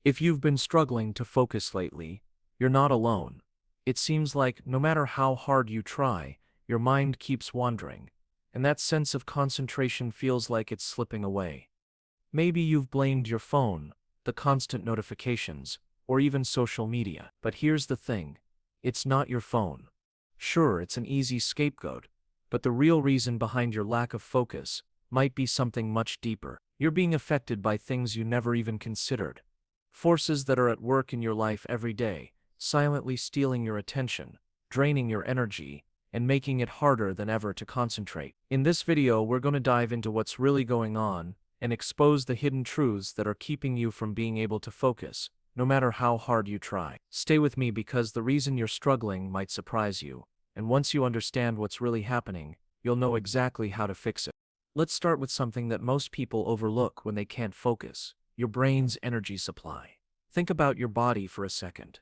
If you've been struggling to focus lately, you're not alone. It seems like no matter how hard you try, your mind keeps wandering, and that sense of concentration feels like it's slipping away. Maybe you've blamed your phone, the constant notifications, or even social media. But here's the thing, it's not your phone. Sure, it's an easy scapegoat, but the real reason behind your lack of focus might be something much deeper. You're being affected by things you never even considered. Forces that are at work in your life every day, silently stealing your attention, draining your energy, and making it harder than ever to concentrate. In this video, we're going to dive into what's really going on and expose the hidden truths that are keeping you from being able to focus, no matter how hard you try. Stay with me because the reason you're struggling might surprise you, and once you understand what's really happening, you'll know exactly how to fix it. Let's start with something that most people overlook when they can't focus: your brain's energy supply. Think about your body for a second.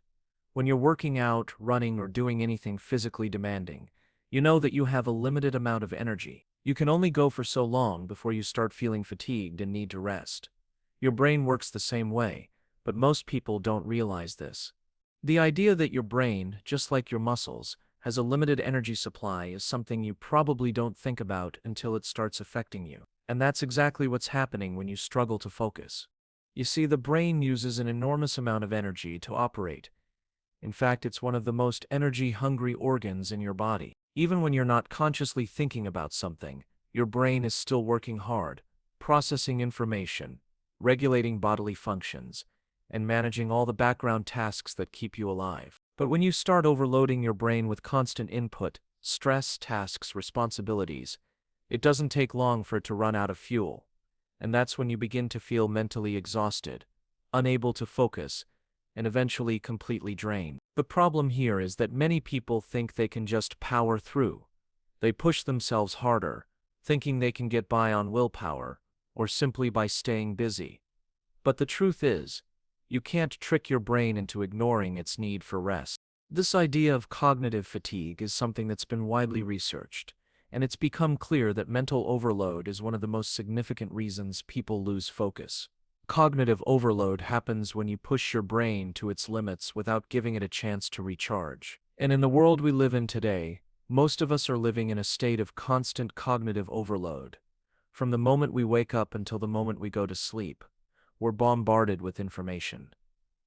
When you're working out, running, or doing anything physically demanding, you know that you have a limited amount of energy. You can only go for so long before you start feeling fatigued and need to rest. Your brain works the same way, but most people don't realize this. The idea that your brain, just like your muscles, has a limited energy supply is something you probably don't think about until it starts affecting you. And that's exactly what's happening when you struggle to focus. You see, the brain uses an enormous amount of energy to operate. In fact, it's one of the most energy-hungry organs in your body. Even when you're not consciously thinking about something, your brain is still working hard, processing information, regulating bodily functions, and managing all the background tasks that keep you alive. But when you start overloading your brain with constant input, stress, tasks, responsibilities, it doesn't take long for it to run out of fuel. And that's when you begin to feel mentally exhausted, unable to focus, and eventually completely drained. The problem here is that many people think they can just power through. They push themselves harder, thinking they can get by on willpower, or simply by staying busy. But the truth is, you can't trick your brain into ignoring its need for rest. This idea of cognitive fatigue is something that's been widely researched, and it's become clear that mental overload is one of the most significant reasons people lose focus. Cognitive overload happens when you push your brain to its limits without giving it a chance to recharge. And in the world we live in today, most of us are living in a state of constant cognitive overload. From the moment we wake up until the moment we go to sleep, we're bombarded with information.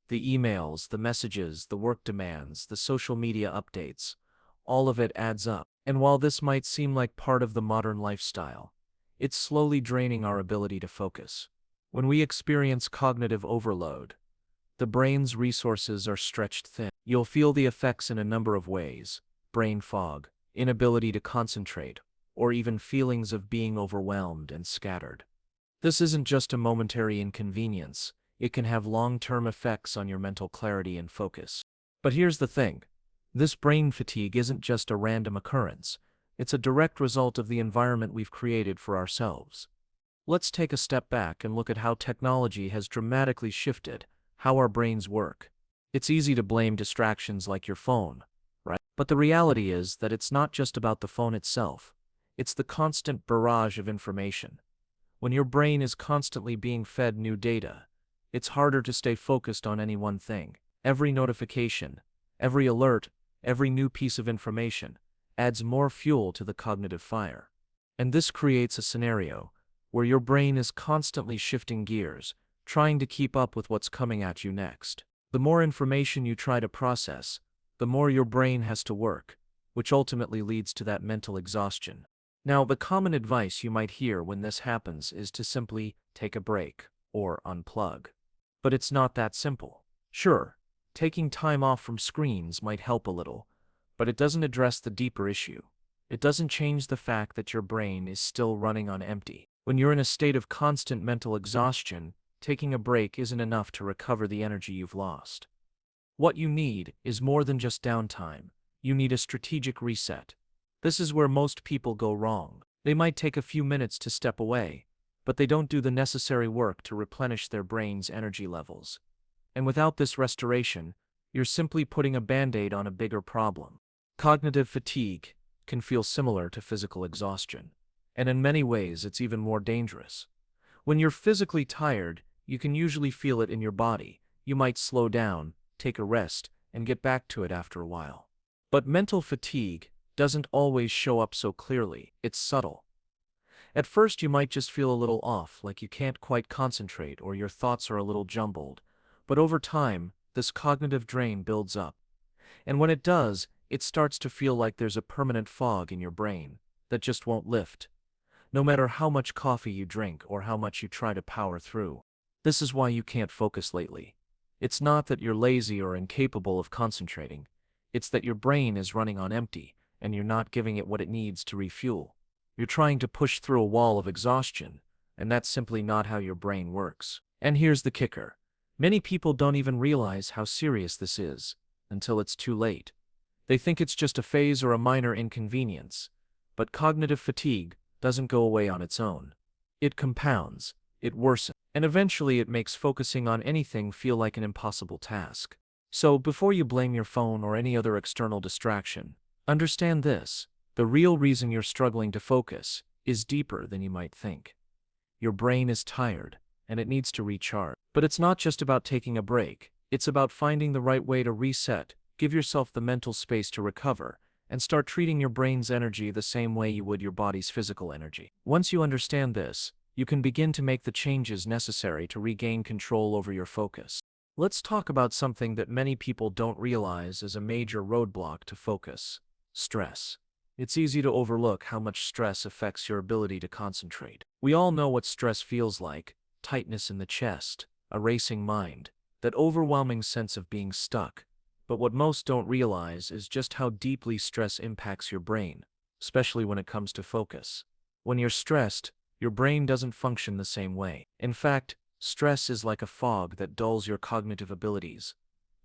The emails, the messages, the work demands, the social media updates, all of it adds up. And while this might seem like part of the modern lifestyle, it's slowly draining our ability to focus. When we experience cognitive overload, the brain's resources are stretched thin. You'll feel the effects in a number of ways: brain fog, inability to concentrate, or even feelings of being overwhelmed and scattered. This isn't just a momentary inconvenience, it can have long-term effects on your mental clarity and focus. But here's the thing, this brain fatigue isn't just a random occurrence, it's a direct result of the environment we've created for ourselves. Let's take a step back and look at how technology has dramatically shifted how our brains work. It's easy to blame distractions like your phone, right? But the reality is that it's not just about the phone itself, it's the constant barrage of information. When your brain is constantly being fed new data, it's harder to stay focused on any one thing. Every notification, every alert, every new piece of information adds more fuel to the cognitive fire. And this creates a scenario where your brain is constantly shifting gears, trying to keep up with what's coming at you next. The more information you try to process, the more your brain has to work, which ultimately leads to that mental exhaustion. Now, the common advice you might hear when this happens is to simply take a break or unplug. But it's not that simple. Sure, taking time off from screens might help a little, but it doesn't address the deeper issue. It doesn't change the fact that your brain is still running on empty. When you're in a state of constant mental exhaustion, taking a break isn't enough to recover the energy you've lost. What you need is more than just downtime. You need a strategic reset. This is where most people go wrong. They might take a few minutes to step away, but they don't do the necessary work to replenish their brain's energy levels. And without this restoration, you're simply putting a band-aid on a bigger problem. Cognitive fatigue can feel similar to physical exhaustion, and in many ways it's even more dangerous. When you're physically tired, you can usually feel it in your body. you might slow down, take a rest, and get back to it after a while. But mental fatigue doesn't always show up so clearly. It's subtle. At first, you might just feel a little off, like you can't quite concentrate or your thoughts are a little jumbled. But over time, this cognitive drain builds up. And when it does, it starts to feel like there's a permanent fog in your brain that just won't lift, no matter how much coffee you drink or how much you try to power through. This is why you can't focus lately. It's not that you're lazy or incapable of concentrating. It's that your brain is running on empty, and you're not giving it what it needs to refuel. You're trying to push through a wall of exhaustion, and that's simply not how your brain works. And here's the kicker. Many people don't even realize how serious this is until it's too late. They think it's just a phase or a minor inconvenience. But cognitive fatigue doesn't go away on its own. It compounds, it worsens, and eventually it makes focusing on anything feel like an impossible task. So before you blame your phone or any other external distraction, understand this. The real reason you're struggling to focus is deeper than you might think. Your brain is tired, and it needs to recharge. But it's not just about taking a break. It's about finding the right way to reset, give yourself the mental space to recover, and start treating your brain's energy the same way you would your body's physical energy. Once you understand this, you can begin to make the changes necessary to regain control over your focus. Let's talk about something that many people don't realize is a major roadblock to focus: stress. It's easy to overlook how much stress affects your ability to concentrate. We all know what stress feels like: tightness in the chest, a racing mind, that overwhelming sense of being stuck. But what most don't realize is just how deeply stress impacts your brain, especially when it comes to focus. When you're stressed, your brain doesn't function the same way. In fact, stress is like a fog that dulls your cognitive abilities.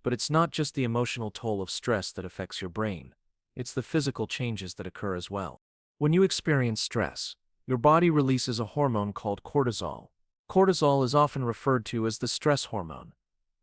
But it's not just the emotional toll of stress that affects your brain. It's the physical changes that occur as well. When you experience stress, your body releases a hormone called cortisol. Cortisol is often referred to as the stress hormone.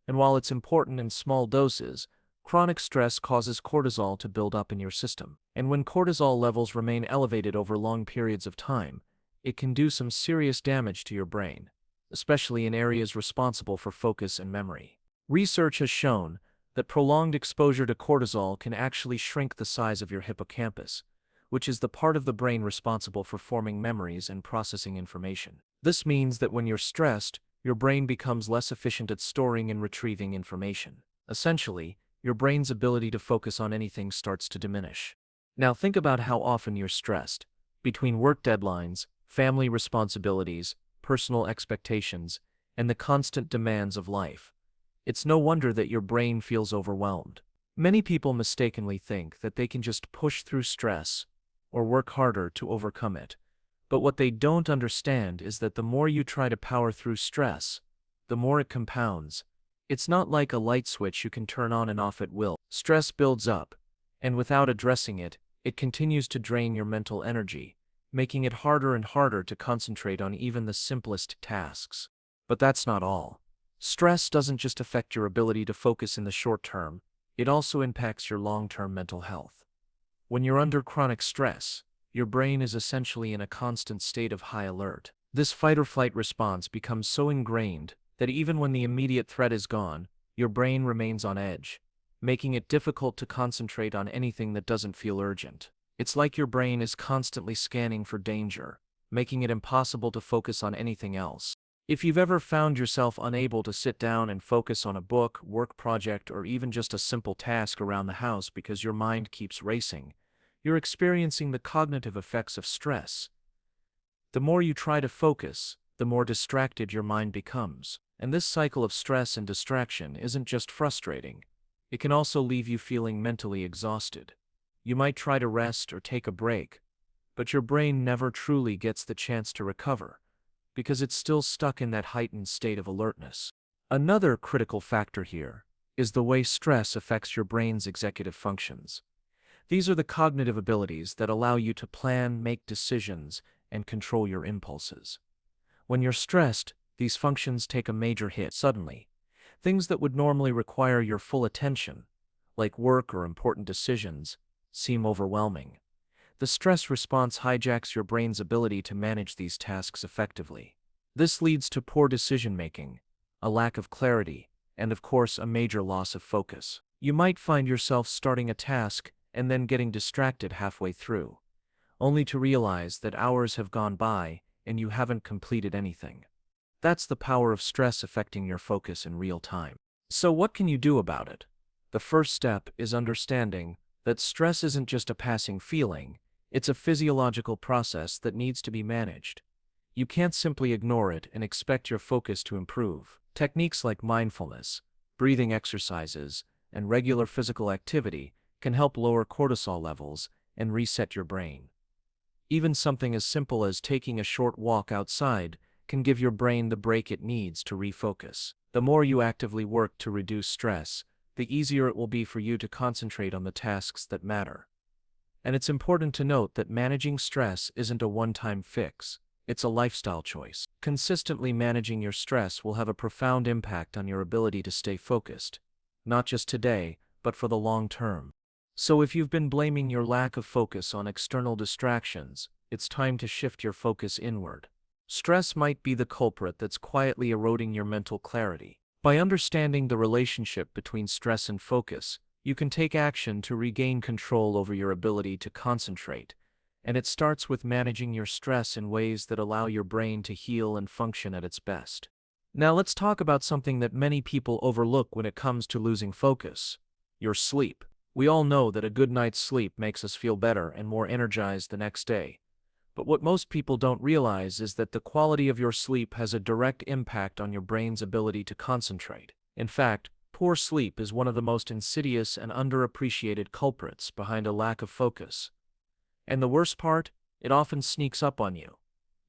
And while it's important in small doses, chronic stress causes cortisol to build up in your system. And when cortisol levels remain elevated over long periods of time, it can do some serious damage to your brain, especially in areas responsible for focus and memory. Research has shown that prolonged exposure to cortisol can actually shrink the size of your hippocampus, which is the part of the brain responsible for forming memories and processing information. This means that when you're stressed, your brain becomes less efficient at storing and retrieving information. Essentially, your brain's ability to focus on anything starts to diminish. Now think about how often you're stressed. Between work deadlines, family responsibilities, personal expectations, and the constant demands of life, it's no wonder that your brain feels overwhelmed. Many people mistakenly think that they can just push through stress or work harder to overcome it. But what they don't understand is that the more you try to power through stress, the more it compounds. It's not like a light switch you can turn on and off at will. Stress builds up, and without addressing it, it continues to drain your mental energy, making it harder and harder to concentrate on even the simplest tasks. But that's not all. Stress doesn't just affect your ability to focus in the short term, it also impacts your long-term mental health. When you're under chronic stress, your brain is essentially in a constant state of high alert. This fight-or-flight response becomes so ingrained that even when the immediate threat is gone, your brain remains on edge, making it difficult to concentrate on anything that doesn't feel urgent. It's like your brain is constantly scanning for danger, making it impossible to focus on anything else. If you've ever found yourself unable to sit down and focus on a book, work project, or even just a simple task around the house because your mind keeps racing, you're experiencing the cognitive effects of stress. The more you try to focus, the more distracted your mind becomes. And this cycle of stress and distraction isn't just frustrating. It can also leave you feeling mentally exhausted. You might try to rest or take a break, but your brain never truly gets the chance to recover, because it's still stuck in that heightened state of alertness. Another critical factor here is the way stress affects your brain's executive functions. These are the cognitive abilities that allow you to plan, make decisions, and control your impulses. When you're stressed, these functions take a major hit suddenly. Things that would normally require your full attention, like work or important decisions, seem overwhelming. The stress response hijacks your brain's ability to manage these tasks effectively. This leads to poor decision-making, a lack of clarity, and of course a major loss of focus. You might find yourself starting a task and then getting distracted halfway through, only to realize that hours have gone by and you haven't completed anything. That's the power of stress affecting your focus in real time. So what can you do about it? The first step is understanding that stress isn't just a passing feeling, it's a physiological process that needs to be managed. You can't simply ignore it and expect your focus to improve. Techniques like mindfulness, breathing exercises, and regular physical activity can help lower cortisol levels and reset your brain. Even something as simple as taking a short walk outside can give your brain the break it needs to refocus. The more you actively work to reduce stress, the easier it will be for you to concentrate on the tasks that matter. And it's important to note that managing stress isn't a one-time fix. It's a lifestyle choice. Consistently managing your stress will have a profound impact on your ability to stay focused, not just today, but for the long term. So if you've been blaming your lack of focus on external distractions, it's time to shift your focus inward. Stress might be the culprit that's quietly eroding your mental clarity. By understanding the relationship between stress and focus, you can take action to regain control over your ability to concentrate. And it starts with managing your stress in ways that allow your brain to heal and function at its best. Now let's talk about something that many people overlook when it comes to losing focus: your sleep. We all know that a good night's sleep makes us feel better and more energized the next day. But what most people don't realize is that the quality of your sleep has a direct impact on your brain's ability to concentrate. In fact, poor sleep is one of the most insidious and underappreciated culprits behind a lack of focus. And the worst part, it often sneaks up on you.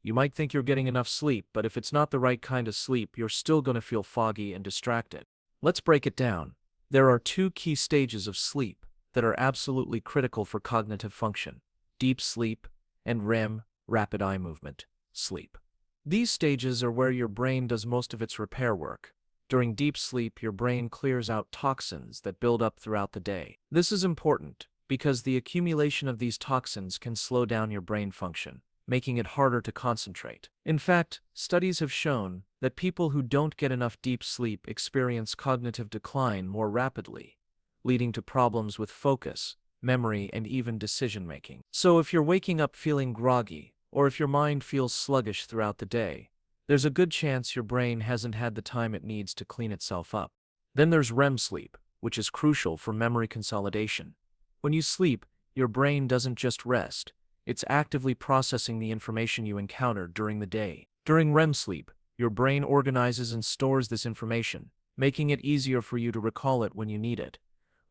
You might think you're getting enough sleep, but if it's not the right kind of sleep, you're still going to feel foggy and distracted. Let's break it down. There are two key stages of sleep that are absolutely critical for cognitive function: deep sleep and REM, rapid eye movement, sleep. These stages are where your brain does most of its repair work. During deep sleep, your brain clears out toxins that build up throughout the day. This is important because the accumulation of these toxins can slow down your brain function, making it harder to concentrate. In fact, studies have shown that people who don't get enough deep sleep experience cognitive decline more rapidly, leading to problems with focus, memory, and even decision-making. So if you're waking up feeling groggy, or if your mind feels sluggish throughout the day, there's a good chance your brain hasn't had the time it needs to clean itself up. Then there's REM sleep, which is crucial for memory consolidation. When you sleep, your brain doesn't just rest, it's actively processing the information you encountered during the day. During REM sleep, your brain organizes and stores this information, making it easier for you to recall it when you need it.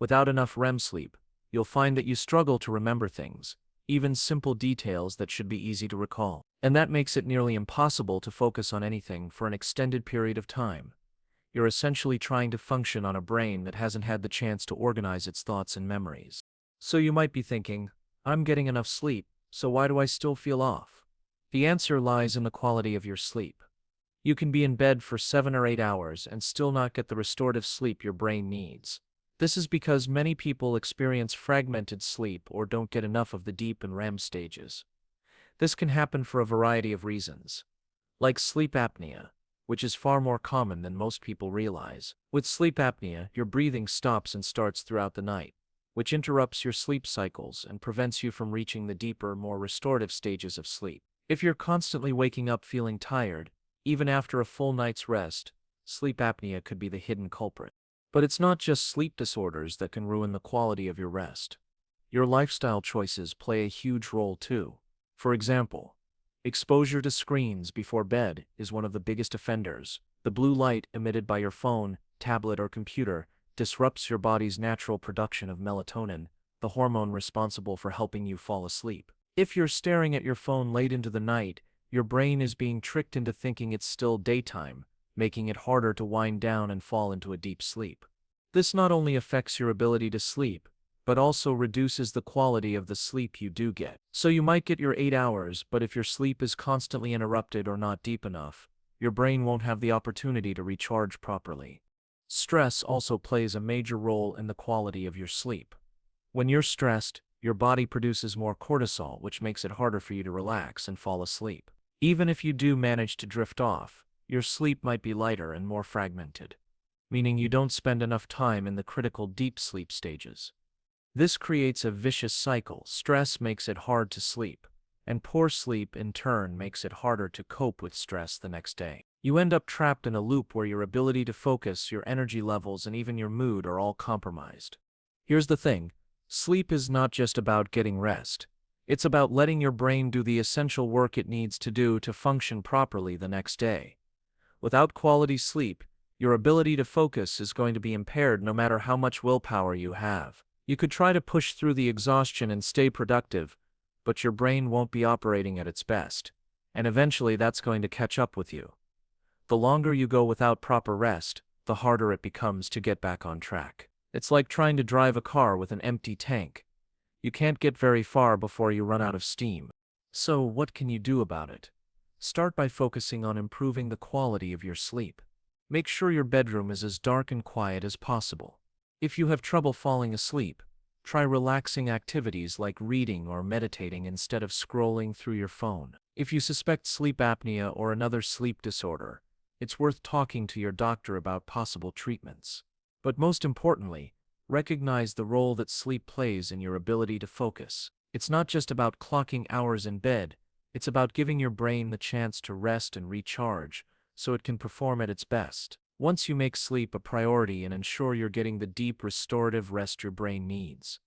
Without enough REM sleep, you'll find that you struggle to remember things, even simple details that should be easy to recall. And that makes it nearly impossible to focus on anything for an extended period of time. You're essentially trying to function on a brain that hasn't had the chance to organize its thoughts and memories. So you might be thinking, I'm getting enough sleep, so why do I still feel off? The answer lies in the quality of your sleep. You can be in bed for 7 or 8 hours and still not get the restorative sleep your brain needs. This is because many people experience fragmented sleep or don't get enough of the deep and REM stages. This can happen for a variety of reasons, like sleep apnea, which is far more common than most people realize. With sleep apnea, your breathing stops and starts throughout the night, which interrupts your sleep cycles and prevents you from reaching the deeper, more restorative stages of sleep. If you're constantly waking up feeling tired, even after a full night's rest, sleep apnea could be the hidden culprit. But it's not just sleep disorders that can ruin the quality of your rest. Your lifestyle choices play a huge role too. For example, exposure to screens before bed is one of the biggest offenders. The blue light emitted by your phone, tablet, or computer disrupts your body's natural production of melatonin, the hormone responsible for helping you fall asleep. If you're staring at your phone late into the night, your brain is being tricked into thinking it's still daytime, making it harder to wind down and fall into a deep sleep. This not only affects your ability to sleep, but also reduces the quality of the sleep you do get. So you might get your 8 hours, but if your sleep is constantly interrupted or not deep enough, your brain won't have the opportunity to recharge properly. Stress also plays a major role in the quality of your sleep. When you're stressed, your body produces more cortisol, which makes it harder for you to relax and fall asleep. Even if you do manage to drift off, your sleep might be lighter and more fragmented. meaning you don't spend enough time in the critical deep sleep stages. This creates a vicious cycle. Stress makes it hard to sleep, and poor sleep in turn makes it harder to cope with stress the next day. You end up trapped in a loop where your ability to focus, your energy levels, and even your mood are all compromised. Here's the thing: sleep is not just about getting rest. It's about letting your brain do the essential work it needs to do to function properly the next day. Without quality sleep, your ability to focus is going to be impaired no matter how much willpower you have. You could try to push through the exhaustion and stay productive, but your brain won't be operating at its best, and eventually that's going to catch up with you. The longer you go without proper rest, the harder it becomes to get back on track. It's like trying to drive a car with an empty tank. You can't get very far before you run out of steam. So, what can you do about it? Start by focusing on improving the quality of your sleep. Make sure your bedroom is as dark and quiet as possible. If you have trouble falling asleep, try relaxing activities like reading or meditating instead of scrolling through your phone. If you suspect sleep apnea or another sleep disorder, it's worth talking to your doctor about possible treatments. But most importantly, recognize the role that sleep plays in your ability to focus. It's not just about clocking hours in bed, it's about giving your brain the chance to rest and recharge so it can perform at its best. Once you make sleep a priority and ensure you're getting the deep restorative rest your brain needs,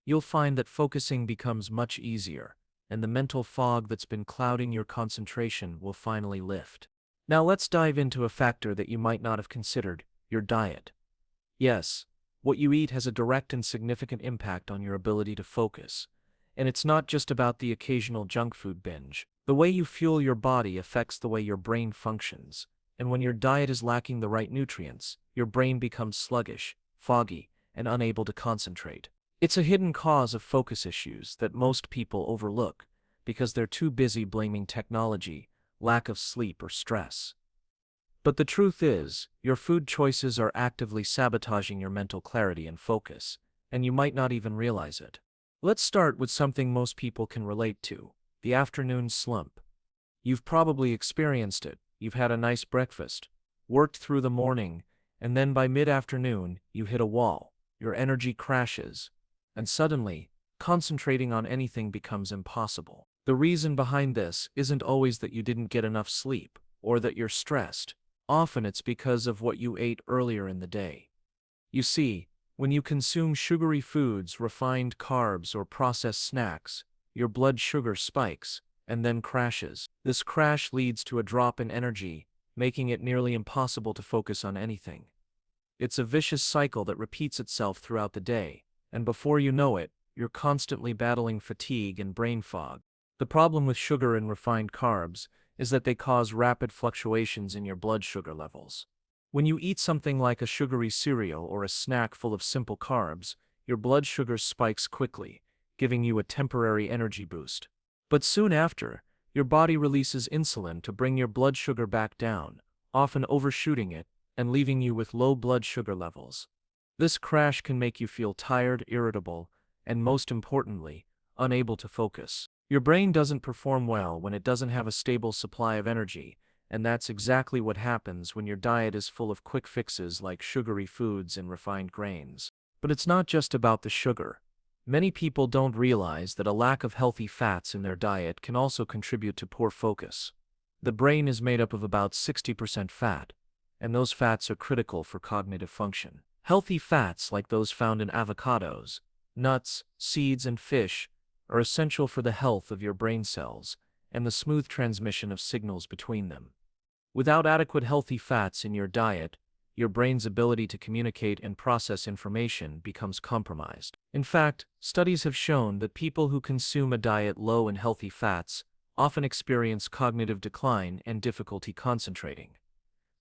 you'll find that focusing becomes much easier, and the mental fog that's been clouding your concentration will finally lift. Now let's dive into a factor that you might not have considered: your diet. Yes, what you eat has a direct and significant impact on your ability to focus. And it's not just about the occasional junk food binge. The way you fuel your body affects the way your brain functions. And when your diet is lacking the right nutrients, your brain becomes sluggish, foggy, and unable to concentrate. It's a hidden cause of focus issues that most people overlook because they're too busy blaming technology, lack of sleep, or stress. But the truth is, your food choices are actively sabotaging your mental clarity and focus, and you might not even realize it. Let's start with something most people can relate to: the afternoon slump. You've probably experienced it. You've had a nice breakfast, worked through the morning, and then by mid-afternoon, you hit a wall. Your energy crashes, and suddenly, concentrating on anything becomes impossible. The reason behind this isn't always that you didn't get enough sleep, or that you're stressed. Often it's because of what you ate earlier in the day. You see, when you consume sugary foods, refined carbs, or processed snacks, your blood sugar spikes, and then crashes. This crash leads to a drop in energy, making it nearly impossible to focus on anything. It's a vicious cycle that repeats itself throughout the day, and before you know it, you're constantly battling fatigue and brain fog. The problem with sugar and refined carbs is that they cause rapid fluctuations in your blood sugar levels. When you eat something like a sugary cereal or a snack full of simple carbs, your blood sugar spikes quickly, giving you a temporary energy boost. But soon after, your body releases insulin to bring your blood sugar back down, often overshooting it and leaving you with low blood sugar levels. This crash can make you feel tired, irritable, and most importantly, unable to focus. Your brain doesn't perform well when it doesn't have a stable supply of energy, and that's exactly what happens when your diet is full of quick fixes like sugary foods and refined grains. But it's not just about the sugar. Many people don't realize that a lack of healthy fats in their diet can also contribute to poor focus. The brain is made up of about 60% fat, and those fats are critical for cognitive function. Healthy fats like those found in avocados, nuts, seeds, and fish are essential for the health of your brain cells and the smooth transmission of signals between them. Without adequate healthy fats in your diet, your brain's ability to communicate and process information becomes compromised. In fact, studies have shown that people who consume a diet low in healthy fats often experience cognitive decline and difficulty concentrating.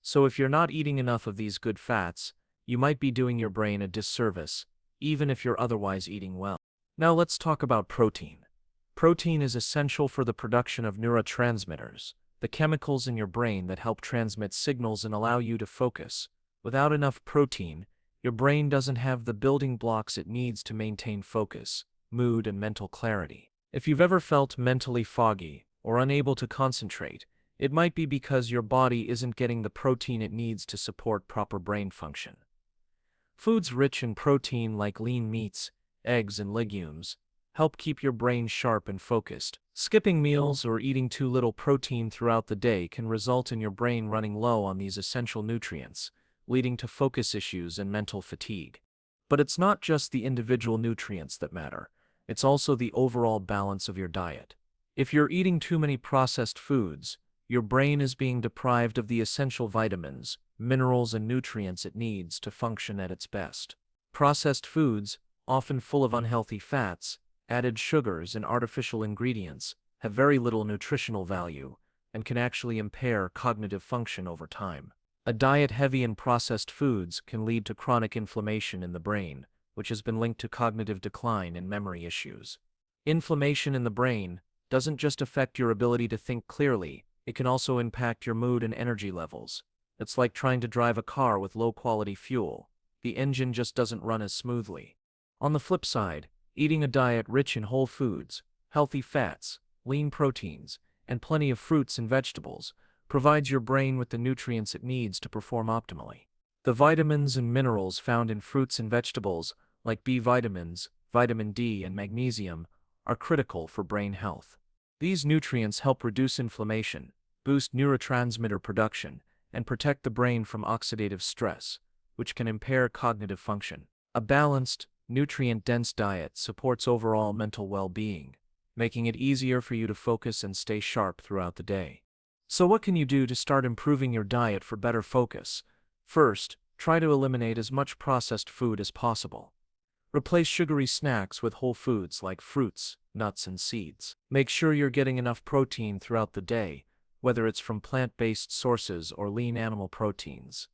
So if you're not eating enough of these good fats, you might be doing your brain a disservice, even if you're otherwise eating well. Now let's talk about protein. Protein is essential for the production of neurotransmitters, the chemicals in your brain that help transmit signals and allow you to focus. Without enough protein, your brain doesn't have the building blocks it needs to maintain focus, mood, and mental clarity. If you've ever felt mentally foggy or unable to concentrate, It might be because your body isn't getting the protein it needs to support proper brain function. Foods rich in protein like lean meats, eggs, and legumes help keep your brain sharp and focused. Skipping meals or eating too little protein throughout the day can result in your brain running low on these essential nutrients, leading to focus issues and mental fatigue. But it's not just the individual nutrients that matter, it's also the overall balance of your diet. If you're eating too many processed foods, your brain is being deprived of the essential vitamins, minerals, and nutrients it needs to function at its best. Processed foods, often full of unhealthy fats, added sugars, and artificial ingredients, have very little nutritional value and can actually impair cognitive function over time. A diet heavy in processed foods can lead to chronic inflammation in the brain, which has been linked to cognitive decline and memory issues. Inflammation in the brain doesn't just affect your ability to think clearly, it can also impact your mood and energy levels. It's like trying to drive a car with low-quality fuel. The engine just doesn't run as smoothly. On the flip side, eating a diet rich in whole foods, healthy fats, lean proteins, and plenty of fruits and vegetables provides your brain with the nutrients it needs to perform optimally. The vitamins and minerals found in fruits and vegetables, like B vitamins, vitamin D, and magnesium, are critical for brain health. These nutrients help reduce inflammation, boost neurotransmitter production, and protect the brain from oxidative stress, which can impair cognitive function. A balanced, nutrient-dense diet supports overall mental well-being, making it easier for you to focus and stay sharp throughout the day. So what can you do to start improving your diet for better focus? First, try to eliminate as much processed food as possible. Replace sugary snacks with whole foods like fruits, nuts, and seeds. Make sure you're getting enough protein throughout the day, whether it's from plant-based sources or lean animal proteins.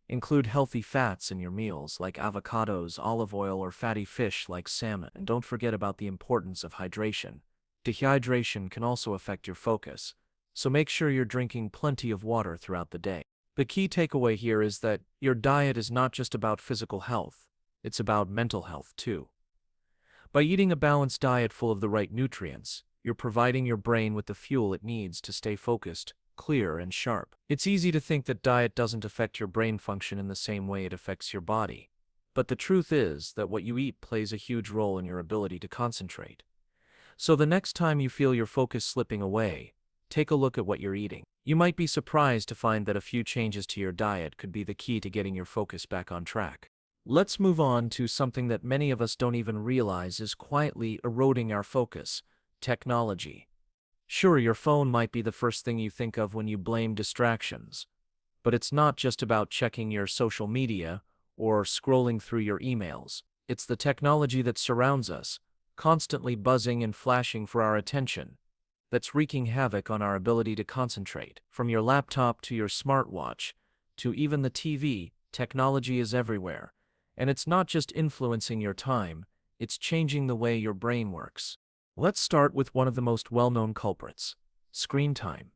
Include healthy fats in your meals like avocados, olive oil, or fatty fish like salmon. And don't forget about the importance of hydration. Dehydration can also affect your focus, so make sure you're drinking plenty of water throughout the day. The key takeaway here is that your diet is not just about physical health, it's about mental health too. By eating a balanced diet full of the right nutrients, you're providing your brain with the fuel it needs to stay focused, clear, and sharp. It's easy to think that diet doesn't affect your brain function in the same way it affects your body, but the truth is that what you eat plays a huge role in your ability to concentrate. So the next time you feel your focus slipping away, take a look at what you're eating. You might be surprised to find that a few changes to your diet could be the key to getting your focus back on track. Let's move on to something that many of us don't even realize is quietly eroding our focus: technology. Sure, your phone might be the first thing you think of when you blame distractions, but it's not just about checking your social media or scrolling through your emails. It's the technology that surrounds us, constantly buzzing and flashing for our attention, that's wreaking havoc on our ability to concentrate. From your laptop to your smartwatch, to even the TV, technology is everywhere. And it's not just influencing your time, it's changing the way your brain works. Let's start with one of the most well-known culprits: screen time.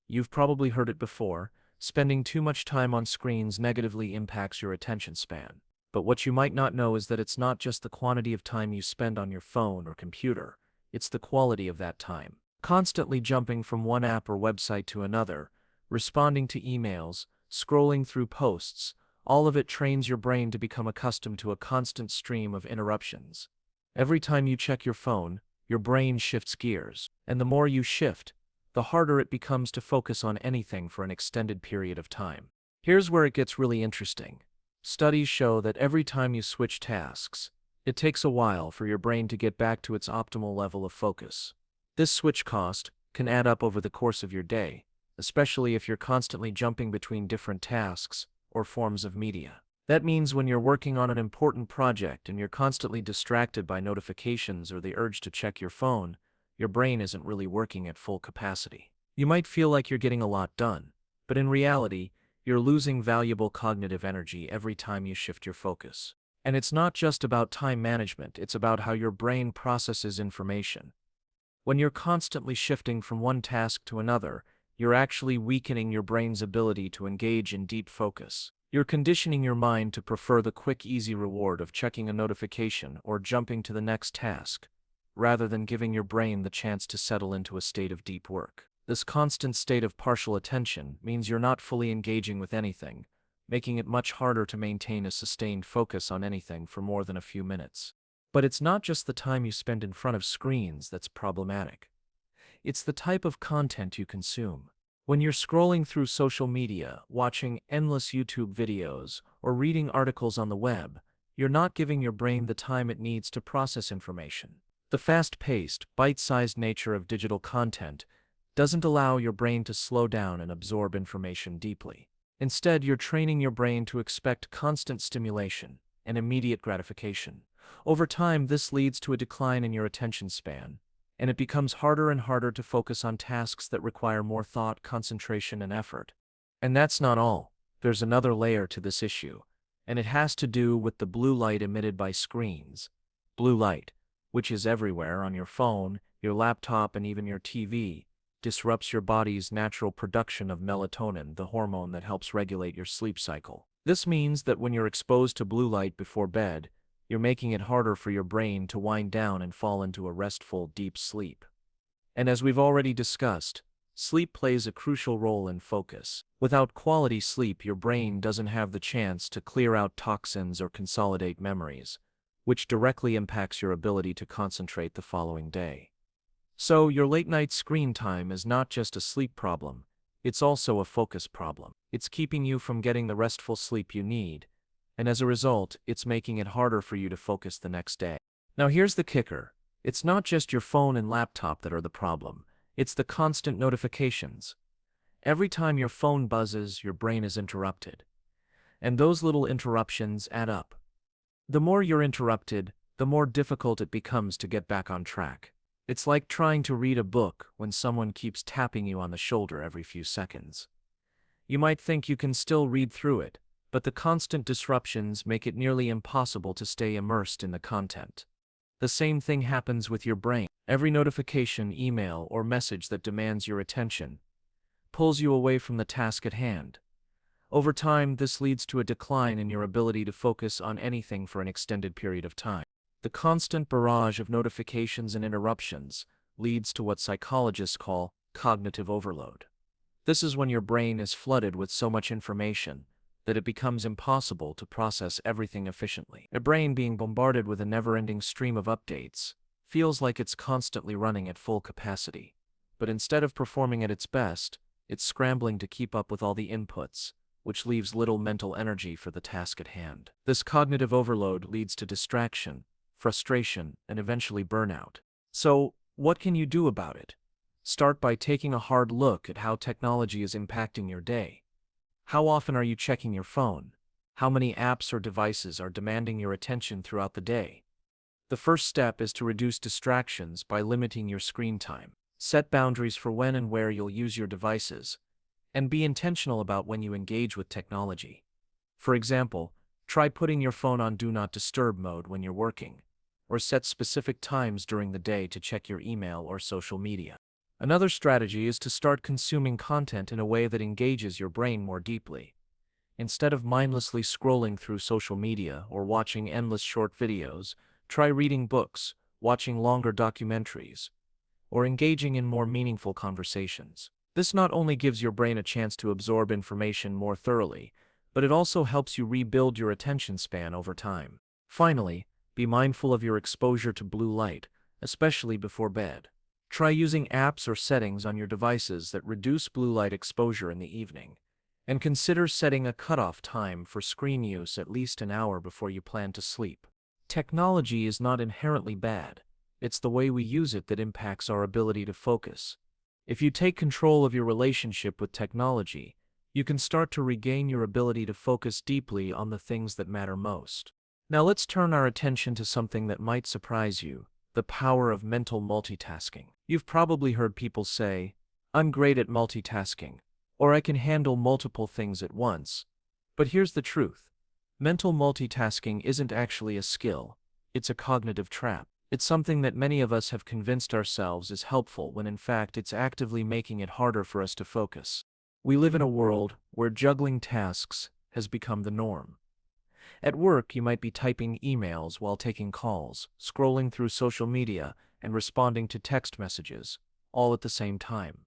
You've probably heard it before: spending too much time on screens negatively impacts your attention span. But what you might not know is that it's not just the quantity of time you spend on your phone or computer, it's the quality of that time. Constantly jumping from one app or website to another, responding to emails, scrolling through posts, all of it trains your brain to become accustomed to a constant stream of interruptions. Every time you check your phone, your brain shifts gears, and the more you shift, the harder it becomes to focus on anything for an extended period of time. Here's where it gets really interesting. Studies show that every time you switch tasks, it takes a while for your brain to get back to its optimal level of focus. This switch cost can add up over the course of your day, especially if you're constantly jumping between different tasks or forms of media. That means when you're working on an important project and you're constantly distracted by notifications or the urge to check your phone, your brain isn't really working at full capacity. You might feel like you're getting a lot done, but in reality, you're losing valuable cognitive energy every time you shift your focus. And it's not just about time management, it's about how your brain processes information. When you're constantly shifting from one task to another, you're actually weakening your brain's ability to engage in deep focus. You're conditioning your mind to prefer the quick, easy reward of checking a notification or jumping to the next task, rather than giving your brain the chance to settle into a state of deep work. This constant state of partial attention means you're not fully engaging with anything, making it much harder to maintain a sustained focus on anything for more than a few minutes. But it's not just the time you spend in front of screens that's problematic. It's the type of content you consume. When you're scrolling through social media, watching endless YouTube videos, or reading articles on the web, you're not giving your brain the time it needs to process information. The fast-paced, bite-sized nature of digital content doesn't allow your brain to slow down and absorb information deeply. Instead, you're training your brain to expect constant stimulation and immediate gratification. Over time, this leads to a decline in your attention span, and it becomes harder and harder to focus on tasks that require more thought, concentration, and effort. And that's not all. There's another layer to this issue, and it has to do with the blue light emitted by screens. Blue light, which is everywhere on your phone, your laptop, and even your TV, disrupts your body's natural production of melatonin, the hormone that helps regulate your sleep cycle. This means that when you're exposed to blue light before bed, you're making it harder for your brain to wind down and fall into a restful, deep sleep. And as we've already discussed, sleep plays a crucial role in focus. Without quality sleep, your brain doesn't have the chance to clear out toxins or consolidate memories, which directly impacts your ability to concentrate the following day. So, your late-night screen time is not just a sleep problem, it's also a focus problem. It's keeping you from getting the restful sleep you need, and as a result, it's making it harder for you to focus the next day. Now here's the kicker. It's not just your phone and laptop that are the problem, it's the constant notifications. Every time your phone buzzes, your brain is interrupted. And those little interruptions add up. The more you're interrupted, the more difficult it becomes to get back on track. It's like trying to read a book when someone keeps tapping you on the shoulder every few seconds. You might think you can still read through it, but the constant disruptions make it nearly impossible to stay immersed in the content. The same thing happens with your brain. Every notification, email, or message that demands your attention pulls you away from the task at hand. Over time, this leads to a decline in your ability to focus on anything for an extended period of time. The constant barrage of notifications and interruptions leads to what psychologists call cognitive overload. This is when your brain is flooded with so much information that it becomes impossible to process everything efficiently. A brain being bombarded with a never-ending stream of updates feels like it's constantly running at full capacity. But instead of performing at its best, it's scrambling to keep up with all the inputs, which leaves little mental energy for the task at hand. This cognitive overload leads to distraction, frustration, and eventually burnout. So, what can you do about it? Start by taking a hard look at how technology is impacting your day. How often are you checking your phone? How many apps or devices are demanding your attention throughout the day? The first step is to reduce distractions by limiting your screen time. Set boundaries for when and where you'll use your devices, and be intentional about when you engage with technology. For example, try putting your phone on Do Not Disturb mode when you're working, or set specific times during the day to check your email or social media. Another strategy is to start consuming content in a way that engages your brain more deeply. Instead of mindlessly scrolling through social media or watching endless short videos, try reading books, watching longer documentaries, or engaging in more meaningful conversations. This not only gives your brain a chance to absorb information more thoroughly, but it also helps you rebuild your attention span over time. Finally, be mindful of your exposure to blue light, especially before bed. Try using apps or settings on your devices that reduce blue light exposure in the evening, and consider setting a cutoff time for screen use at least an hour before you plan to sleep. Technology is not inherently bad. It's the way we use it that impacts our ability to focus. If you take control of your relationship with technology, you can start to regain your ability to focus deeply on the things that matter most. Now let's turn our attention to something that might surprise you: the power of mental multitasking. You've probably heard people say, "I'm great at multitasking," or "I can handle multiple things at once." But here's the truth. Mental multitasking isn't actually a skill, it's a cognitive trap. It's something that many of us have convinced ourselves is helpful when in fact it's actively making it harder for us to focus. We live in a world where juggling tasks has become the norm. At work, you might be typing emails while taking calls, scrolling through social media, and responding to text messages, all at the same time.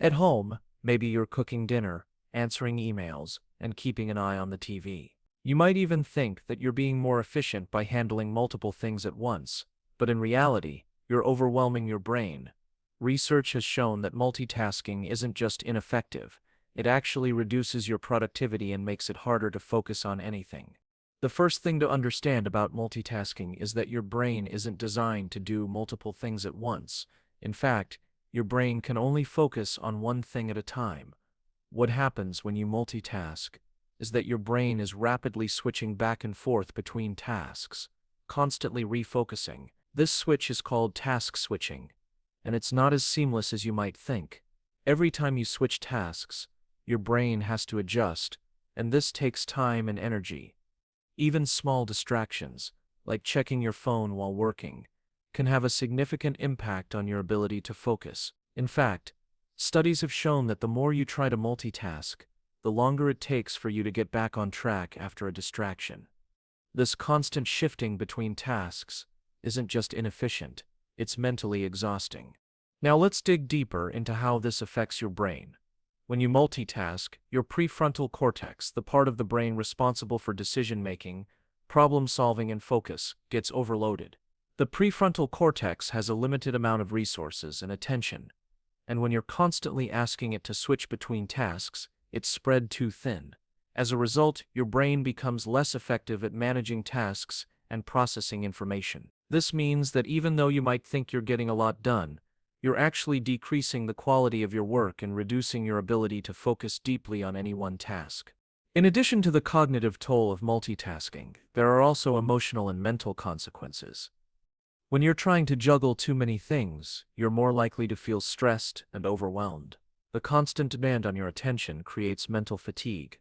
At home, maybe you're cooking dinner, answering emails, and keeping an eye on the TV. You might even think that you're being more efficient by handling multiple things at once, but in reality, you're overwhelming your brain. Research has shown that multitasking isn't just ineffective, it actually reduces your productivity and makes it harder to focus on anything. The first thing to understand about multitasking is that your brain isn't designed to do multiple things at once. In fact, your brain can only focus on one thing at a time. What happens when you multitask is that your brain is rapidly switching back and forth between tasks, constantly refocusing. This switch is called task switching, and it's not as seamless as you might think. Every time you switch tasks, your brain has to adjust, and this takes time and energy. Even small distractions, like checking your phone while working, can have a significant impact on your ability to focus. In fact, studies have shown that the more you try to multitask, the longer it takes for you to get back on track after a distraction. This constant shifting between tasks isn't just inefficient, it's mentally exhausting. Now let's dig deeper into how this affects your brain. When you multitask, your prefrontal cortex, the part of the brain responsible for decision-making, problem-solving, and focus, gets overloaded. The prefrontal cortex has a limited amount of resources and attention, and when you're constantly asking it to switch between tasks, it's spread too thin. As a result, your brain becomes less effective at managing tasks and processing information. This means that even though you might think you're getting a lot done, you're actually decreasing the quality of your work and reducing your ability to focus deeply on any one task. In addition to the cognitive toll of multitasking, there are also emotional and mental consequences. When you're trying to juggle too many things, you're more likely to feel stressed and overwhelmed. The constant demand on your attention creates mental fatigue,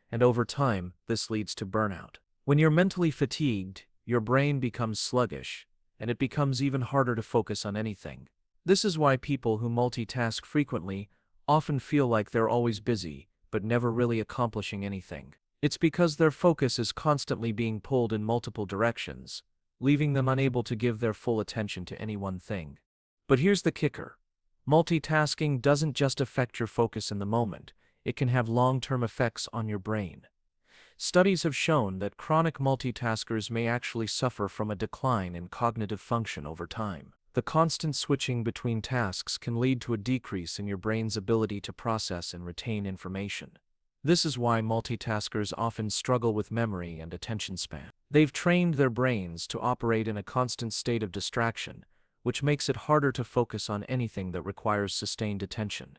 and over time, this leads to burnout. When you're mentally fatigued, your brain becomes sluggish, and it becomes even harder to focus on anything. This is why people who multitask frequently often feel like they're always busy, but never really accomplishing anything. It's because their focus is constantly being pulled in multiple directions, leaving them unable to give their full attention to any one thing. But here's the kicker. Multitasking doesn't just affect your focus in the moment, it can have long-term effects on your brain. Studies have shown that chronic multitaskers may actually suffer from a decline in cognitive function over time. The constant switching between tasks can lead to a decrease in your brain's ability to process and retain information. This is why multitaskers often struggle with memory and attention span. They've trained their brains to operate in a constant state of distraction, which makes it harder to focus on anything that requires sustained attention.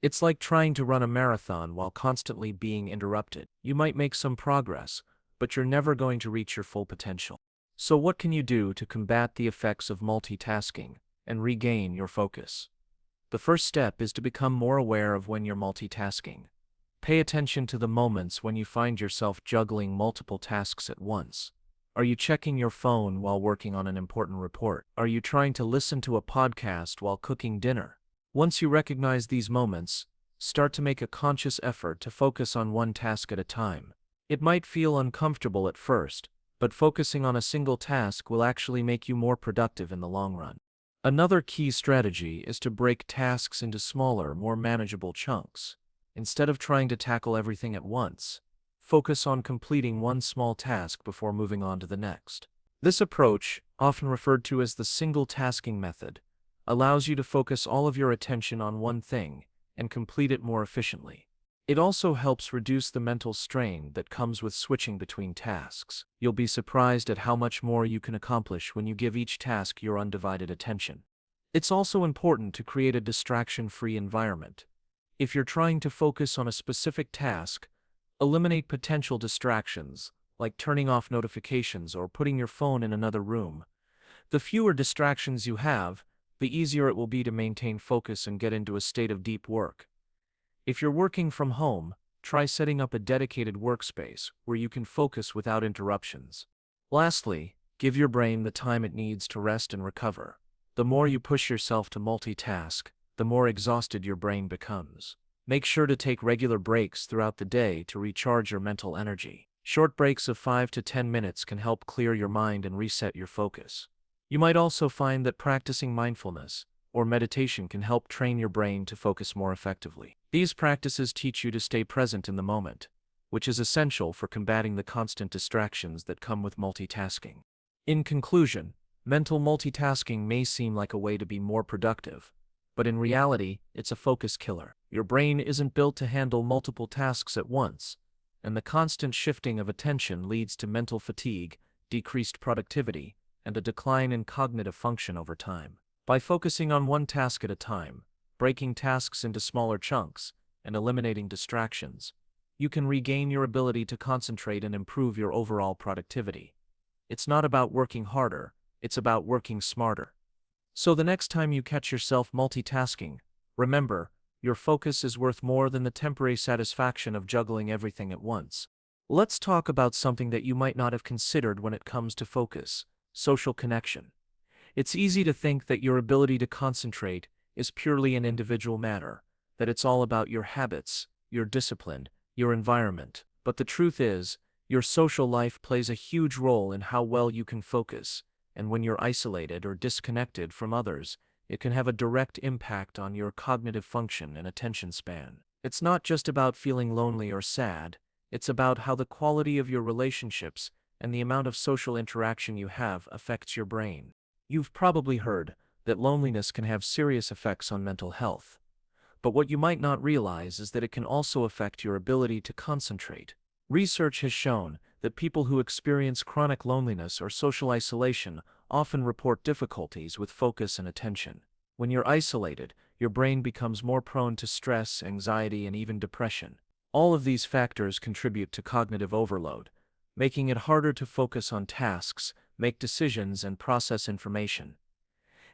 It's like trying to run a marathon while constantly being interrupted. You might make some progress, but you're never going to reach your full potential. So what can you do to combat the effects of multitasking and regain your focus? The first step is to become more aware of when you're multitasking. Pay attention to the moments when you find yourself juggling multiple tasks at once. Are you checking your phone while working on an important report? Are you trying to listen to a podcast while cooking dinner? Once you recognize these moments, start to make a conscious effort to focus on one task at a time. It might feel uncomfortable at first, but focusing on a single task will actually make you more productive in the long run. Another key strategy is to break tasks into smaller, more manageable chunks. Instead of trying to tackle everything at once, focus on completing one small task before moving on to the next. This approach, often referred to as the single tasking method, allows you to focus all of your attention on one thing and complete it more efficiently. It also helps reduce the mental strain that comes with switching between tasks. You'll be surprised at how much more you can accomplish when you give each task your undivided attention. It's also important to create a distraction-free environment. If you're trying to focus on a specific task, eliminate potential distractions, like turning off notifications or putting your phone in another room. The fewer distractions you have, the easier it will be to maintain focus and get into a state of deep work. If you're working from home, try setting up a dedicated workspace where you can focus without interruptions. Lastly, give your brain the time it needs to rest and recover. The more you push yourself to multitask, the more exhausted your brain becomes. Make sure to take regular breaks throughout the day to recharge your mental energy. Short breaks of 5 to 10 minutes can help clear your mind and reset your focus. You might also find that practicing mindfulness, or meditation can help train your brain to focus more effectively. These practices teach you to stay present in the moment, which is essential for combating the constant distractions that come with multitasking. In conclusion, mental multitasking may seem like a way to be more productive, but in reality, it's a focus killer. Your brain isn't built to handle multiple tasks at once, and the constant shifting of attention leads to mental fatigue, decreased productivity, and a decline in cognitive function over time. By focusing on one task at a time, breaking tasks into smaller chunks, and eliminating distractions, you can regain your ability to concentrate and improve your overall productivity. It's not about working harder, it's about working smarter. So the next time you catch yourself multitasking, remember, your focus is worth more than the temporary satisfaction of juggling everything at once. Let's talk about something that you might not have considered when it comes to focus: social connection. It's easy to think that your ability to concentrate is purely an individual matter, that it's all about your habits, your discipline, your environment. But the truth is, your social life plays a huge role in how well you can focus, and when you're isolated or disconnected from others, it can have a direct impact on your cognitive function and attention span. It's not just about feeling lonely or sad, it's about how the quality of your relationships and the amount of social interaction you have affects your brain. You've probably heard that loneliness can have serious effects on mental health, but what you might not realize is that it can also affect your ability to concentrate. Research has shown that people who experience chronic loneliness or social isolation often report difficulties with focus and attention. When you're isolated, your brain becomes more prone to stress, anxiety, and even depression. All of these factors contribute to cognitive overload, making it harder to focus on tasks, make decisions, and process information.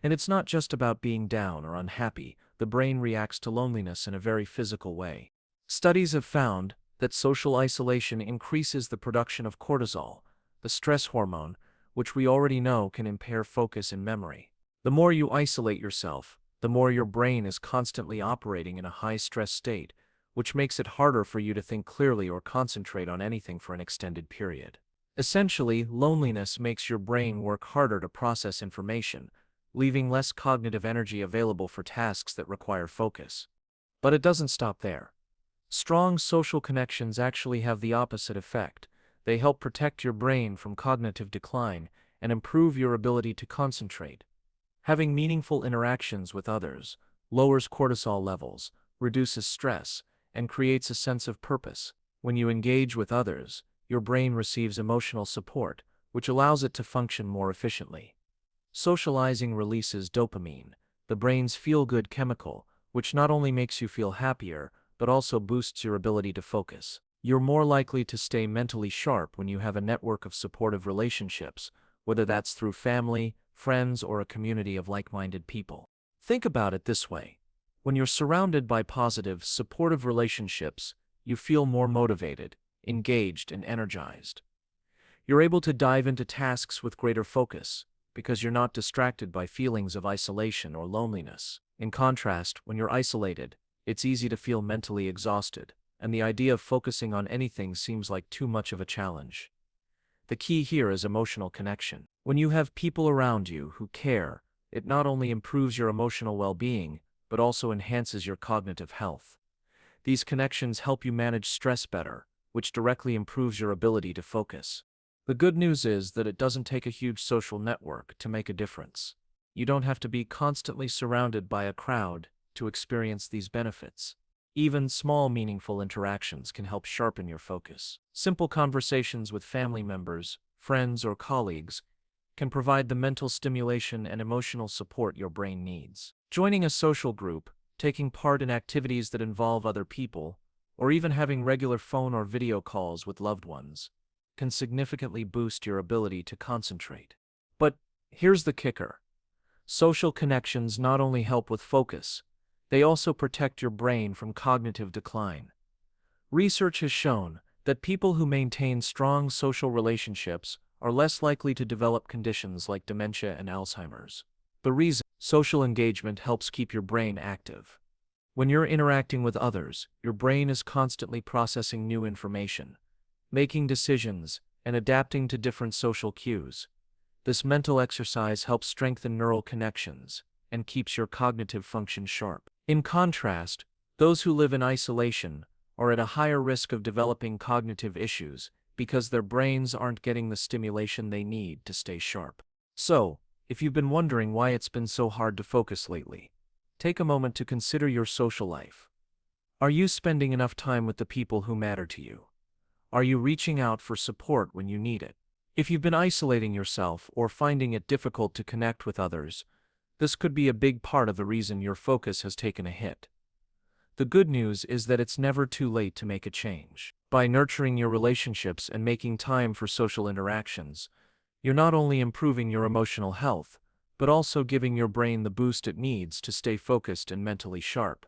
And it's not just about being down or unhappy. The brain reacts to loneliness in a very physical way. Studies have found that social isolation increases the production of cortisol, the stress hormone, which we already know can impair focus and memory. The more you isolate yourself, the more your brain is constantly operating in a high-stress state, which makes it harder for you to think clearly or concentrate on anything for an extended period. Essentially, loneliness makes your brain work harder to process information, leaving less cognitive energy available for tasks that require focus. But it doesn't stop there. Strong social connections actually have the opposite effect. They help protect your brain from cognitive decline and improve your ability to concentrate. Having meaningful interactions with others lowers cortisol levels, reduces stress, and creates a sense of purpose. When you engage with others, your brain receives emotional support, which allows it to function more efficiently. Socializing releases dopamine, the brain's feel-good chemical, which not only makes you feel happier, but also boosts your ability to focus. You're more likely to stay mentally sharp when you have a network of supportive relationships, whether that's through family, friends, or a community of like-minded people. Think about it this way. When you're surrounded by positive, supportive relationships, you feel more motivated, engaged, and energized. You're able to dive into tasks with greater focus, because you're not distracted by feelings of isolation or loneliness. In contrast, when you're isolated, it's easy to feel mentally exhausted, and the idea of focusing on anything seems like too much of a challenge. The key here is emotional connection. When you have people around you who care, it not only improves your emotional well-being, but also enhances your cognitive health. These connections help you manage stress better, which directly improves your ability to focus. The good news is that it doesn't take a huge social network to make a difference. You don't have to be constantly surrounded by a crowd to experience these benefits. Even small, meaningful interactions can help sharpen your focus. Simple conversations with family members, friends, or colleagues can provide the mental stimulation and emotional support your brain needs. Joining a social group, taking part in activities that involve other people, or even having regular phone or video calls with loved ones can significantly boost your ability to concentrate. But here's the kicker. Social connections not only help with focus, they also protect your brain from cognitive decline. Research has shown that people who maintain strong social relationships are less likely to develop conditions like dementia and Alzheimer's. The reason: social engagement helps keep your brain active. When you're interacting with others, your brain is constantly processing new information, making decisions, and adapting to different social cues. This mental exercise helps strengthen neural connections, and keeps your cognitive function sharp. In contrast, those who live in isolation are at a higher risk of developing cognitive issues because their brains aren't getting the stimulation they need to stay sharp. So, if you've been wondering why it's been so hard to focus lately, take a moment to consider your social life. Are you spending enough time with the people who matter to you? Are you reaching out for support when you need it? If you've been isolating yourself or finding it difficult to connect with others, this could be a big part of the reason your focus has taken a hit. The good news is that it's never too late to make a change. By nurturing your relationships and making time for social interactions, you're not only improving your emotional health, but also giving your brain the boost it needs to stay focused and mentally sharp.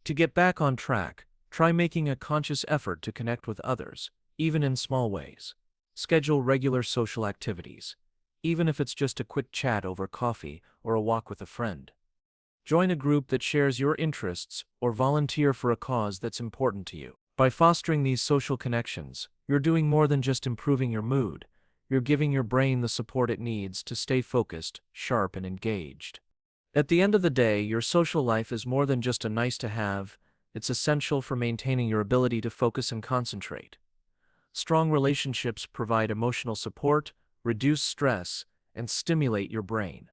To get back on track, try making a conscious effort to connect with others, even in small ways. Schedule regular social activities, even if it's just a quick chat over coffee or a walk with a friend. Join a group that shares your interests or volunteer for a cause that's important to you. By fostering these social connections, you're doing more than just improving your mood. You're giving your brain the support it needs to stay focused, sharp, and engaged. At the end of the day, your social life is more than just a nice to have, it's essential for maintaining your ability to focus and concentrate. Strong relationships provide emotional support, reduce stress, and stimulate your brain,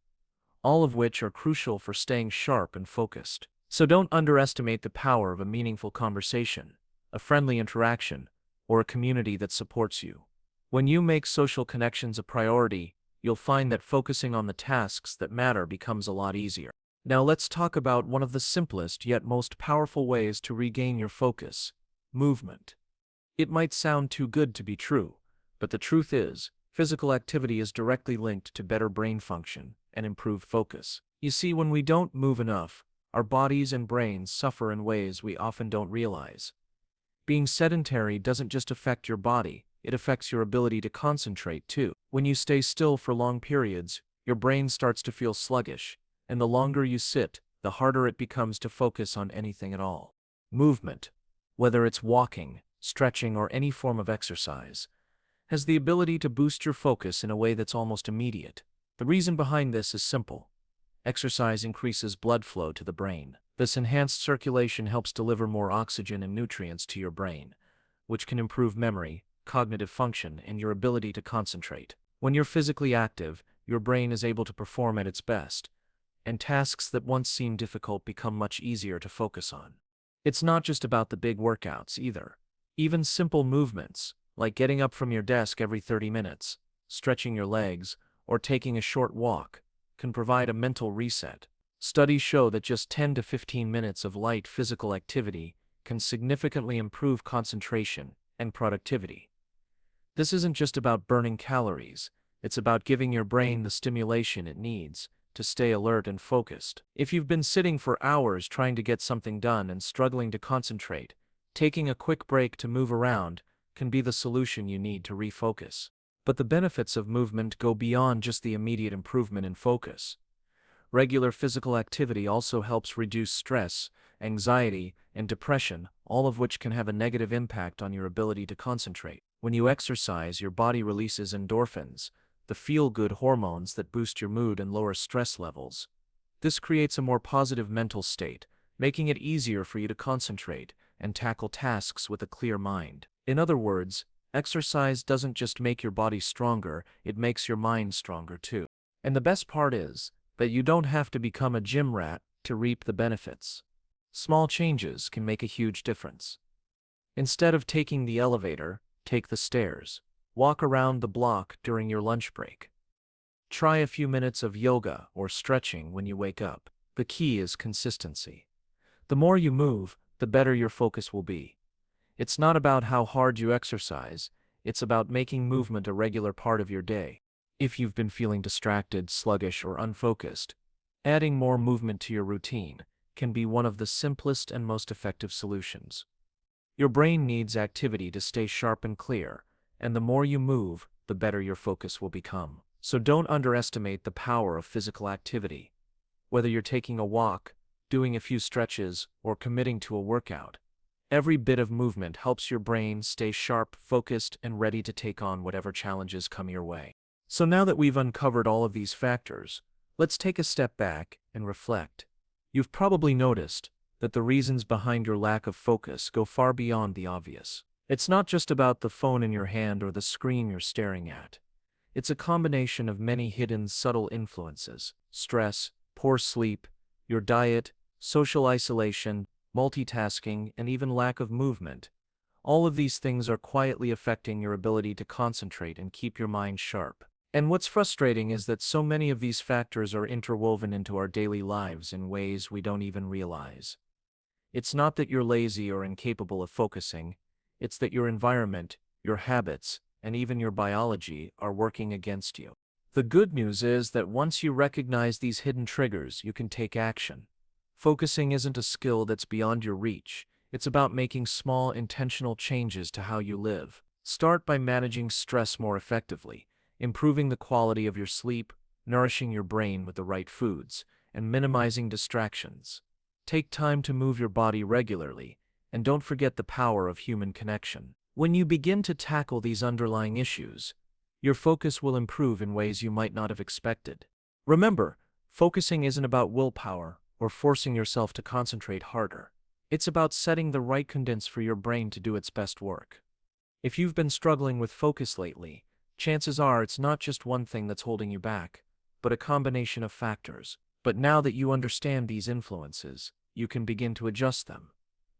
all of which are crucial for staying sharp and focused. So don't underestimate the power of a meaningful conversation, a friendly interaction, or a community that supports you. When you make social connections a priority, you'll find that focusing on the tasks that matter becomes a lot easier. Now let's talk about one of the simplest yet most powerful ways to regain your focus: movement. It might sound too good to be true, but the truth is, physical activity is directly linked to better brain function and improved focus. You see, when we don't move enough, our bodies and brains suffer in ways we often don't realize. Being sedentary doesn't just affect your body, it affects your ability to concentrate too. When you stay still for long periods, your brain starts to feel sluggish, and the longer you sit, the harder it becomes to focus on anything at all. Movement, whether it's walking, stretching, or any form of exercise, has the ability to boost your focus in a way that's almost immediate. The reason behind this is simple. Exercise increases blood flow to the brain. This enhanced circulation helps deliver more oxygen and nutrients to your brain, which can improve memory, cognitive function, and your ability to concentrate. When you're physically active, your brain is able to perform at its best, and tasks that once seemed difficult become much easier to focus on. It's not just about the big workouts either. Even simple movements, like getting up from your desk every 30 minutes, stretching your legs, or taking a short walk, can provide a mental reset. Studies show that just 10 to 15 minutes of light physical activity can significantly improve concentration and productivity. This isn't just about burning calories, it's about giving your brain the stimulation it needs to stay alert and focused. If you've been sitting for hours trying to get something done and struggling to concentrate, taking a quick break to move around can be the solution you need to refocus. But the benefits of movement go beyond just the immediate improvement in focus. Regular physical activity also helps reduce stress, anxiety, and depression, all of which can have a negative impact on your ability to concentrate. When you exercise, your body releases endorphins, the feel-good hormones that boost your mood and lower stress levels. This creates a more positive mental state, making it easier for you to concentrate and tackle tasks with a clear mind. In other words, exercise doesn't just make your body stronger, it makes your mind stronger too. And the best part is that you don't have to become a gym rat to reap the benefits. Small changes can make a huge difference. Instead of taking the elevator, take the stairs. Walk around the block during your lunch break. Try a few minutes of yoga or stretching when you wake up. The key is consistency. The more you move, the better your focus will be. It's not about how hard you exercise, it's about making movement a regular part of your day. If you've been feeling distracted, sluggish, or unfocused, adding more movement to your routine can be one of the simplest and most effective solutions. Your brain needs activity to stay sharp and clear, and the more you move, the better your focus will become. So don't underestimate the power of physical activity. Whether you're taking a walk, doing a few stretches, or committing to a workout, every bit of movement helps your brain stay sharp, focused, and ready to take on whatever challenges come your way. So now that we've uncovered all of these factors, Let's take a step back and reflect. You've probably noticed that the reasons behind your lack of focus go far beyond the obvious. It's not just about the phone in your hand or the screen you're staring at. It's a combination of many hidden, subtle influences: stress, poor sleep, your diet, social isolation, multitasking, and even lack of movement. All of these things are quietly affecting your ability to concentrate and keep your mind sharp. And what's frustrating is that so many of these factors are interwoven into our daily lives in ways we don't even realize. It's not that you're lazy or incapable of focusing, it's that your environment, your habits, and even your biology are working against you. The good news is that once you recognize these hidden triggers, you can take action. Focusing isn't a skill that's beyond your reach. It's about making small, intentional changes to how you live. Start by managing stress more effectively, improving the quality of your sleep, nourishing your brain with the right foods, and minimizing distractions. Take time to move your body regularly, and don't forget the power of human connection. When you begin to tackle these underlying issues, your focus will improve in ways you might not have expected. Remember, focusing isn't about willpower or forcing yourself to concentrate harder. It's about setting the right conditions for your brain to do its best work. If you've been struggling with focus lately, chances are it's not just one thing that's holding you back, but a combination of factors. But now that you understand these influences, you can begin to adjust them.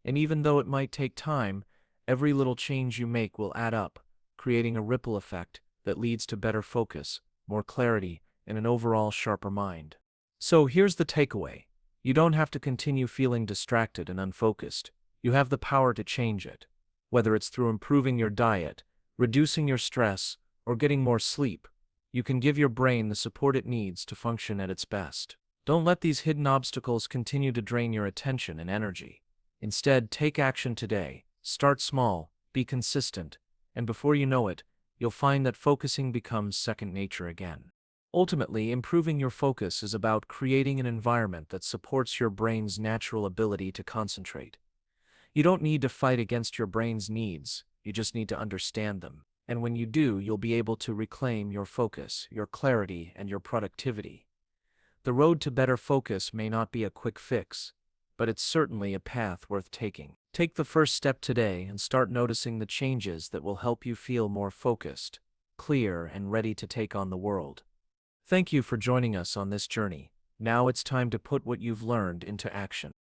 And even though it might take time, every little change you make will add up, creating a ripple effect that leads to better focus, more clarity, and an overall sharper mind. So here's the takeaway. You don't have to continue feeling distracted and unfocused. You have the power to change it. Whether it's through improving your diet, reducing your stress, or getting more sleep, you can give your brain the support it needs to function at its best. Don't let these hidden obstacles continue to drain your attention and energy. Instead, take action today. Start small, be consistent, and before you know it, you'll find that focusing becomes second nature again. Ultimately, improving your focus is about creating an environment that supports your brain's natural ability to concentrate. You don't need to fight against your brain's needs, you just need to understand them. And when you do, you'll be able to reclaim your focus, your clarity, and your productivity. The road to better focus may not be a quick fix, but it's certainly a path worth taking. Take the first step today and start noticing the changes that will help you feel more focused, clear, and ready to take on the world. Thank you for joining us on this journey. Now it's time to put what you've learned into action.